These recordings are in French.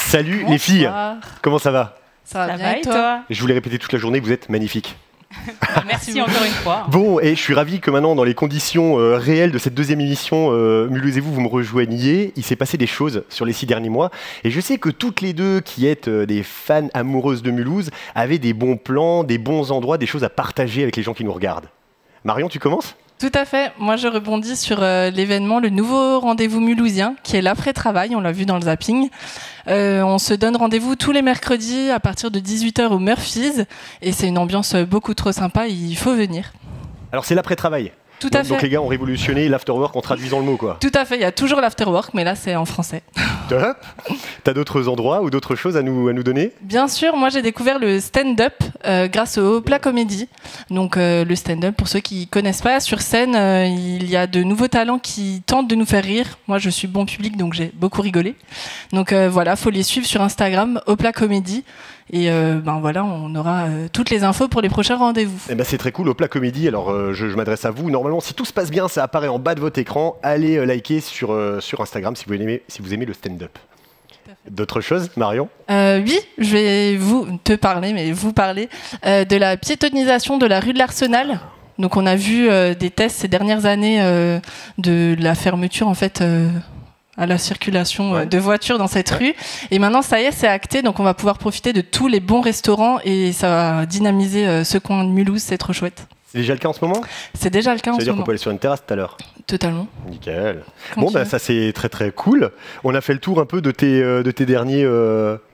Salut les filles, comment ça va? Ça va bien et toi? Je vous l'ai répété toute la journée, vous êtes magnifiques. Merci encore une fois. Bon, et je suis ravi que maintenant, dans les conditions réelles de cette deuxième émission, Mulhouse et vous me rejoigniez. Il s'est passé des choses sur les 6 derniers mois. Et je sais que toutes les deux, qui êtes des fans amoureuses de Mulhouse, avez des bons plans, des bons endroits, des choses à partager avec les gens qui nous regardent. Marion, tu commences? Tout à fait. Moi, je rebondis sur l'événement, le nouveau rendez-vous mulhousien, qui est l'après-travail. On l'a vu dans le zapping. On se donne rendez-vous tous les mercredis à partir de 18h au Murphy's. Et c'est une ambiance beaucoup trop sympa. Il faut venir. Alors, c'est l'après-travail. Tout à fait. Donc les gars ont révolutionné l'afterwork en traduisant le mot, quoi. Tout à fait. Il y a toujours l'afterwork, mais là, c'est en français. Top. T'as d'autres endroits ou d'autres choses à nous donner? Bien sûr, moi j'ai découvert le stand-up grâce au Plat Comédie. Donc le stand-up, pour ceux qui connaissent pas, sur scène, il y a de nouveaux talents qui tentent de nous faire rire. Moi je suis bon public, donc j'ai beaucoup rigolé. Donc voilà, faut les suivre sur Instagram, au Plat Comédie. Et ben voilà, on aura toutes les infos pour les prochains rendez-vous. Eh ben c'est très cool, au Plat Comédie. Alors je m'adresse à vous. Normalement, si tout se passe bien, ça apparaît en bas de votre écran. Allez liker sur Instagram si vous aimez le stand-up. D'autres choses, Marion? Oui, je vais vous parler de la piétonisation de la rue de l'Arsenal. Donc on a vu des tests ces dernières années de la fermeture en fait à la circulation de voitures dans cette rue. Et maintenant, ça y est, c'est acté. Donc on va pouvoir profiter de tous les bons restaurants et ça va dynamiser ce coin de Mulhouse. C'est trop chouette. C'est déjà le cas en ce moment? C'est déjà le cas en ce moment. Ça veut dire qu'on peut aller sur une terrasse tout à l'heure? Totalement. Nickel. Bon, bah, ça c'est très très cool. On a fait le tour un peu de tes derniers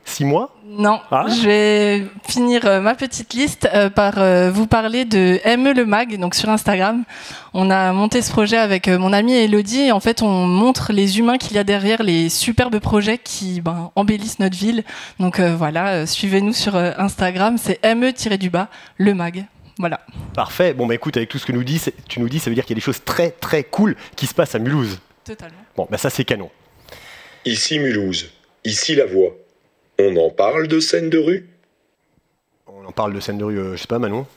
6 mois? Non, je vais finir ma petite liste par vous parler de ME le Mag, donc sur Instagram. On a monté ce projet avec mon amie Elodie et en fait on montre les humains qu'il y a derrière les superbes projets qui embellissent notre ville. Donc voilà, suivez-nous sur Instagram, c'est ME-du-bas le Mag. Voilà. Parfait. Bon, bah écoute, avec tout ce que tu nous dis, ça veut dire qu'il y a des choses très très cool qui se passent à Mulhouse. Totalement. Bon, bah ça c'est canon. Ici Mulhouse, ici la voix. On en parle de scène de rue? On en parle de scène de rue, je sais pas, Manon?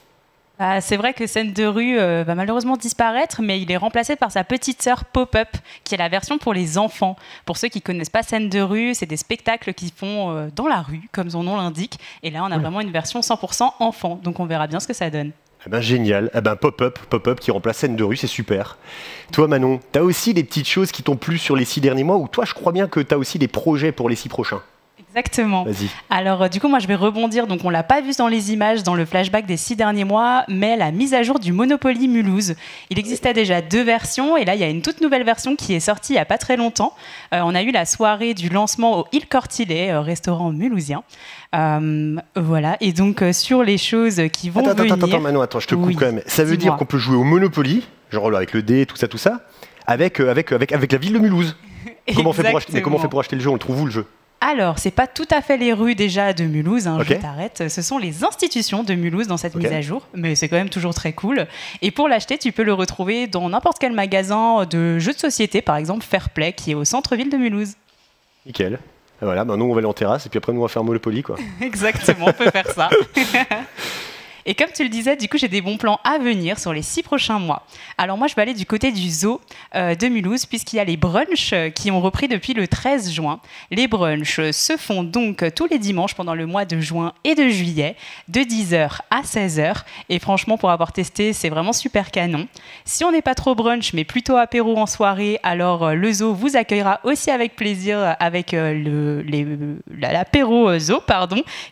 C'est vrai que scène de rue va malheureusement disparaître, mais il est remplacé par sa petite sœur Pop-Up, qui est la version pour les enfants. Pour ceux qui connaissent pas scène de rue, c'est des spectacles qui font dans la rue, comme son nom l'indique. Et là, on a vraiment une version 100% enfant, donc on verra bien ce que ça donne. Eh ben génial, eh ben Pop-Up qui remplace scène de rue, c'est super. Toi Manon, t'as aussi des petites choses qui t'ont plu sur les 6 derniers mois, ou toi je crois bien que t'as aussi des projets pour les 6 prochains? Exactement. Vas-y. Alors du coup moi je vais rebondir, donc on l'a pas vu dans les images, dans le flashback des 6 derniers mois, mais la mise à jour du Monopoly Mulhouse. Il existait déjà 2 versions et là il y a une toute nouvelle version qui est sortie il y a pas très longtemps. On a eu la soirée du lancement au Il Cortillet, restaurant mulhousien. Voilà, et donc sur les choses qui vont venir... Attends Manon, attends, je te coupe quand même. Ça veut dire qu'on peut jouer au Monopoly, genre avec le dé, tout ça, avec la ville de Mulhouse. Comment on fait pour acheter le jeu? On le trouve où le jeu? Alors, c'est pas tout à fait les rues déjà de Mulhouse, hein, okay. Je t'arrête. Ce sont les institutions de Mulhouse dans cette mise à jour, mais c'est quand même toujours très cool. Et pour l'acheter, tu peux le retrouver dans n'importe quel magasin de jeux de société, par exemple Fairplay, qui est au centre-ville de Mulhouse. Nickel. Et voilà, nous on va aller en terrasse et puis après nous on va faire Monopoly, quoi. Exactement, on peut faire ça. Et comme tu le disais, du coup, j'ai des bons plans à venir sur les 6 prochains mois. Alors moi, je vais aller du côté du zoo de Mulhouse, puisqu'il y a les brunchs qui ont repris depuis le 13 juin. Les brunchs se font donc tous les dimanches pendant le mois de juin et de juillet, de 10h à 16h. Et franchement, pour avoir testé, c'est vraiment super canon. Si on n'est pas trop brunch, mais plutôt apéro en soirée, alors le zoo vous accueillera aussi avec plaisir avec l'apéro zoo,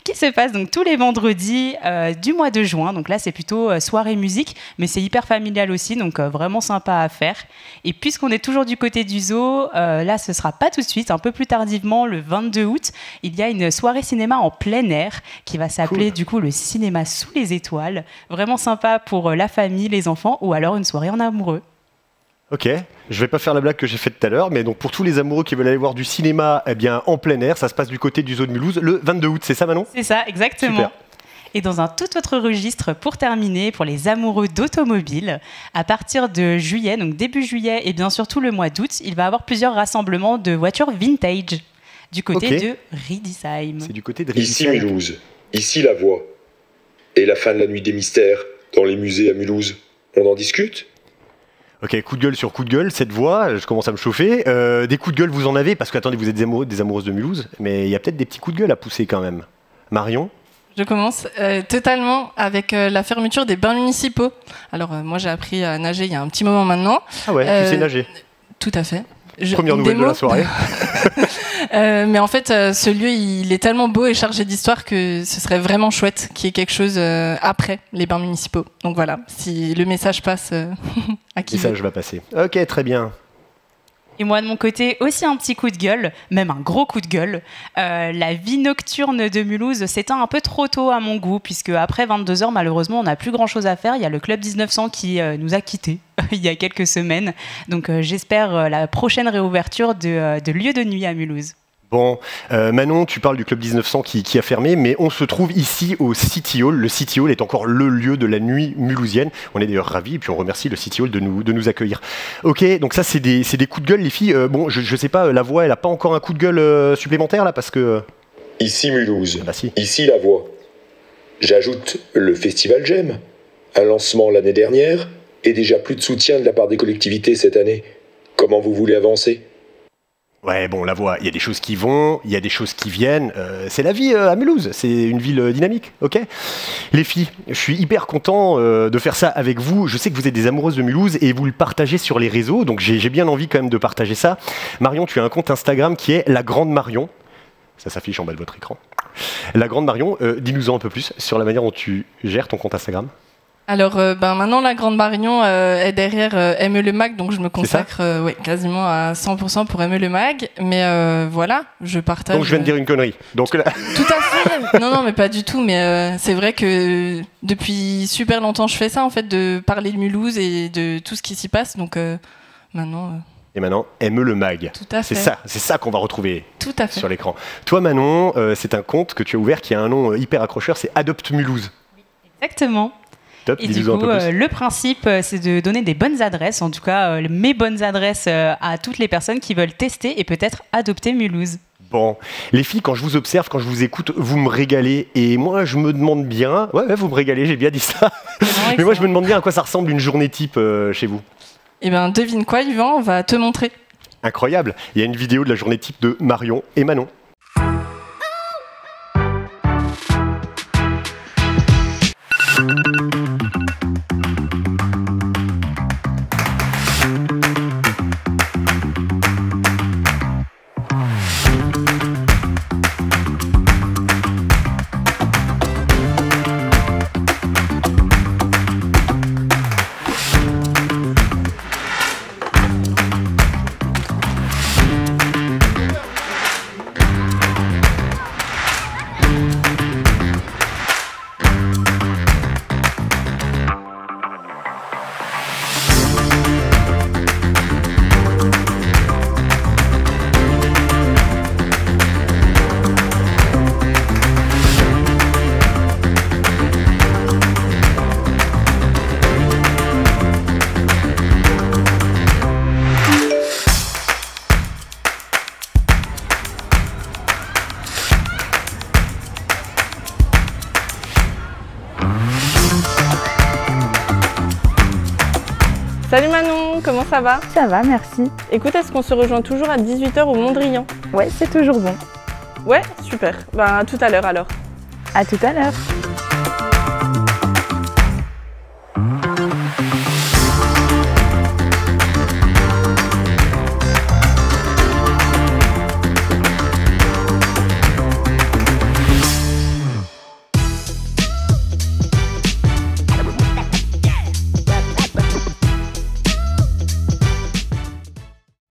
qui se passe donc tous les vendredis du mois de juin. Donc là, c'est plutôt soirée musique, mais c'est hyper familial aussi, donc vraiment sympa à faire. Et puisqu'on est toujours du côté du zoo, là, ce sera pas tout de suite, un peu plus tardivement, le 22 août, il y a une soirée cinéma en plein air qui va s'appeler du coup le cinéma sous les étoiles. Vraiment sympa pour la famille, les enfants, ou alors une soirée en amoureux. Ok, je vais pas faire la blague que j'ai faite tout à l'heure, mais donc pour tous les amoureux qui veulent aller voir du cinéma en plein air, ça se passe du côté du zoo de Mulhouse le 22 août, c'est ça Manon? C'est ça, exactement. Super. Et dans un tout autre registre, pour terminer, pour les amoureux d'automobile, à partir de juillet, donc début juillet et bien sûr tout le mois d'août, il va y avoir plusieurs rassemblements de voitures vintage du côté de Riedisheim. C'est du côté de Riedisheim. Ici Mulhouse, ici la voix. Et la fin de la nuit des mystères, dans les musées à Mulhouse, on en discute? Ok, coup de gueule sur coup de gueule, cette voix, je commence à me chauffer. Des coups de gueule, vous en avez, parce que attendez, vous êtes des amoureuses de Mulhouse, mais il y a peut-être des petits coups de gueule à pousser quand même. Marion? Je commence totalement avec la fermeture des bains municipaux. Alors moi j'ai appris à nager il y a un petit moment maintenant. Ah ouais, tu sais nager. Tout à fait. Première nouvelle de la soirée. Mais en fait, ce lieu, il est tellement beau et chargé d'histoire que ce serait vraiment chouette qu'il y ait quelque chose après les bains municipaux. Donc voilà, si le message passe à qui Le message va passer. Ok, très bien. Et moi, de mon côté, aussi un petit coup de gueule, même un gros coup de gueule. La vie nocturne de Mulhouse s'éteint un peu trop tôt à mon goût, puisque après 22h, malheureusement, on n'a plus grand-chose à faire. Il y a le Club 1900 qui nous a quittés il y a quelques semaines. Donc j'espère la prochaine réouverture de lieux de nuit à Mulhouse. Bon, Manon, tu parles du Club 1900 qui a fermé, mais on se trouve ici au City Hall. Le City Hall est encore le lieu de la nuit mulhousienne. On est d'ailleurs ravis, et puis on remercie le City Hall de nous accueillir. Ok, donc ça c'est des coups de gueule, les filles. Bon, je sais pas, la voix, elle a pas encore un coup de gueule supplémentaire là, parce que... Ici Mulhouse, Bah si. ici la voix. J'ajoute le Festival J'aime, un lancement l'année dernière, et déjà plus de soutien de la part des collectivités cette année. Comment vous voulez avancer ? Ouais, bon, la voix, il y a des choses qui vont, il y a des choses qui viennent. C'est la vie à Mulhouse, c'est une ville dynamique, ok? Les filles, je suis hyper content de faire ça avec vous. Je sais que vous êtes des amoureuses de Mulhouse et vous le partagez sur les réseaux, donc j'ai bien envie quand même de partager ça. Marion, tu as un compte Instagram qui est La Grande Marion. Ça s'affiche en bas de votre écran. La Grande Marion, dis-nous-en un peu plus sur la manière dont tu gères ton compte Instagram. Alors maintenant la Grande Marion est derrière Aime le Mag, donc je me consacre quasiment à 100% pour Aime le Mag, mais voilà, je partage... Donc je viens de dire une connerie. Donc là... Tout à fait. Non, mais pas du tout, mais c'est vrai que depuis super longtemps je fais ça en fait, de parler de Mulhouse et de tout ce qui s'y passe, donc maintenant... Et maintenant, Aime le Mag. Tout à fait. C'est ça qu'on va retrouver Tout à fait. sur l'écran. Toi Manon, c'est un compte que tu as ouvert qui a un nom hyper accrocheur, c'est Adopte Mulhouse. Exactement. Top, et du coup, le principe, c'est de donner des bonnes adresses, en tout cas mes bonnes adresses à toutes les personnes qui veulent tester et peut-être adopter Mulhouse. Bon, les filles, quand je vous observe, quand je vous écoute, vous me régalez. Et moi, je me demande bien... Ouais, vous me régalez, j'ai bien dit ça. Mais moi, je me demande bien à quoi ça ressemble une journée type chez vous. Eh bien, devine quoi, Yvan, on va te montrer. Incroyable. Il y a une vidéo de la journée type de Marion et Manon. Salut Manon, comment ça va? Ça va, merci. Écoute, est-ce qu'on se rejoint toujours à 18h au Mondrian? Ouais, c'est toujours bon. Ouais, super. Ben, à tout à l'heure alors. À tout à l'heure.